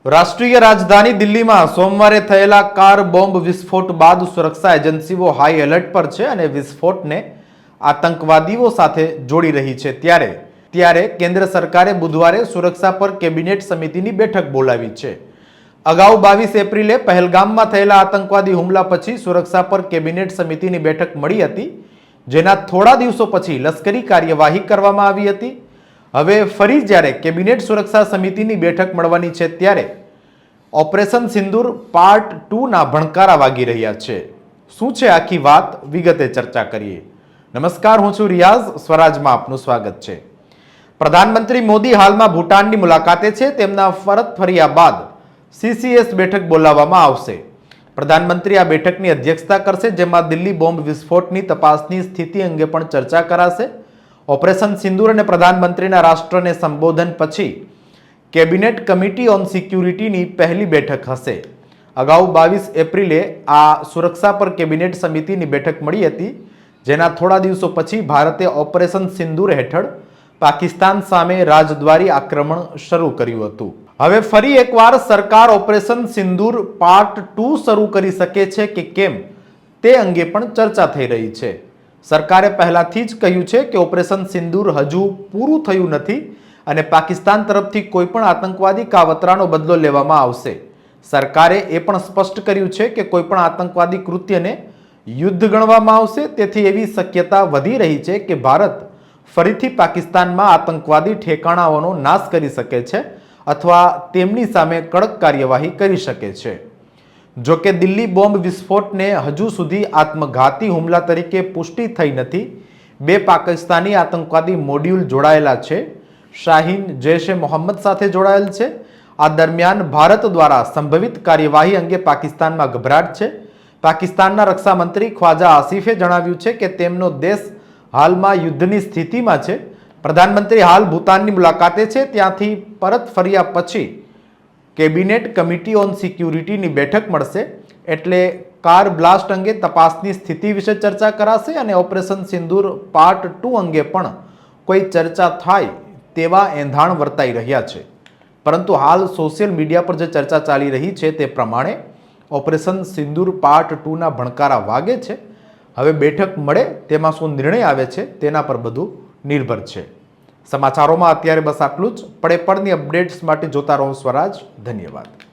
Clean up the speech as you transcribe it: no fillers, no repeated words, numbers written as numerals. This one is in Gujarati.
રાષ્ટ્રીય રાજધાની દિલ્હીમાં સોમવારે થયેલા કાર બોમ્બ વિસ્ફોટ બાદ સુરક્ષા એજન્સીઓ હાઈ એલર્ટ પર છે અને વિસ્ફોટને આતંકવાદીઓ સાથે જોડી રહી છે। ત્યારે કેન્દ્ર સરકારે બુધવારે સુરક્ષા પર કેબિનેટ સમિતિની બેઠક બોલાવી છે। અગાઉ 22 એપ્રિલે પહેલગામમાં થયેલા આતંકવાદી હુમલા પછી સુરક્ષા પર કેબિનેટ સમિતિની બેઠક મળી હતી, જેના થોડા દિવસો પછી લશ્કરી કાર્યવાહી કરવામાં આવી હતી। હવે ફરી જ્યારે કેબિનેટ સુરક્ષા સમિતિની બેઠક મળવાની છે ત્યારે ઓપરેશન સિંદૂર પાર્ટ 2 ના ભણકારા વાગી રહ્યા છે। શું છે આખી વાત, વિગતે ચર્ચા કરીએ। નમસ્કાર, હું છું રિયાઝ, સ્વરાજમાં આપનું સ્વાગત છે। પ્રધાનમંત્રી મોદી હાલમાં ભૂટાનની મુલાકાતે છે। તેમના પરત ફર્યા બાદ CCS બેઠક બોલાવવામાં આવશે। પ્રધાનમંત્રી આ બેઠકની અધ્યક્ષતા કરશે, જેમાં દિલ્હી બોમ્બ વિસ્ફોટની તપાસની સ્થિતિ અંગે પણ ચર્ચા કરાશે। ઓપરેશન સિંદૂર અને પ્રધાનમંત્રીના રાષ્ટ્રને સંબોધન પછી કેબિનેટ કમિટી ઓન સિક્યુરિટીની પહેલી બેઠક હશે। અગાઉ 22 એપ્રિલે આ સુરક્ષા પર કેબિનેટ સમિતિની બેઠક મળી હતી, જેના થોડા દિવસો પછી ભારતે ઓપરેશન સિંદૂર હેઠળ પાકિસ્તાન સામે રાજદ્વારી આક્રમણ શરૂ કર્યું હતું। હવે ફરી એકવાર સરકાર ઓપરેશન સિંદૂર પાર્ટ 2 શરૂ કરી શકે છે કે કેમ તે અંગે પણ ચર્ચા થઈ રહી છે। સરકારે પહેલાથી જ કહ્યું છે કે ઓપરેશન સિંદૂર હજુ પૂરું થયું નથી અને પાકિસ્તાન તરફથી કોઈ પણ આતંકવાદી કાવતરાનો બદલો લેવામાં આવશે। સરકારે એ પણ સ્પષ્ટ કર્યું છે કે કોઈ પણ આતંકવાદી કૃત્યને યુદ્ધ ગણવામાં આવશે। તેથી એવી શક્યતા વધી રહી છે કે ભારત ફરીથી પાકિસ્તાનમાં આતંકવાદી ઠેકાણાઓનો નાશ કરી શકે છે અથવા તેમની સામે કડક કાર્યવાહી કરી શકે છે। જો કે દિલ્હી બોમ્બ વિસ્ફોટને હજુ સુધી આત્મઘાતી હુમલા તરીકે પુષ્ટિ થઈ નથી। 2 પાકિસ્તાની આતંકવાદી મોડ્યુલ જોડાયેલા છે। શાહીન જૈશ-એ-મોહમ્મદ સાથે જોડાયેલ છે। આ દરમિયાન ભારત દ્વારા સંભવિત કાર્યવાહી અંગે પાકિસ્તાનમાં ગભરાટ છે। પાકિસ્તાનના રક્ષા મંત્રી ખ્વાજા આસિફે જણાવ્યું છે કે તેમનો દેશ હાલમાં યુદ્ધની સ્થિતિમાં છે। પ્રધાનમંત્રી હાલ ભૂતાનની મુલાકાતે છે। ત્યાંથી પરત ફર્યા પછી કેબિનેટ કમિટી ઓન સિક્યુરિટીની બેઠક મળશે, એટલે કાર બ્લાસ્ટ અંગે તપાસની સ્થિતિ વિશે ચર્ચા કરાશે અને ઓપરેશન સિંદૂર પાર્ટ 2 અંગે પણ કોઈ ચર્ચા થાય તેવા એંધાણ વર્તાઈ રહ્યા છે। પરંતુ હાલ સોશિયલ મીડિયા પર જે ચર્ચા ચાલી રહી છે તે પ્રમાણે ઓપરેશન સિંદૂર પાર્ટ 2 ના ભણકારા વાગે છે। હવે બેઠક મળે તેમાં શું નિર્ણય આવે છે તેના પર બધું નિર્ભર છે। સમાચારોમાં અત્યારે બસ આટલું જ। પડે પડની અપડેટ્સ માટે જોતા રહો સ્વરાજ। ધન્યવાદ।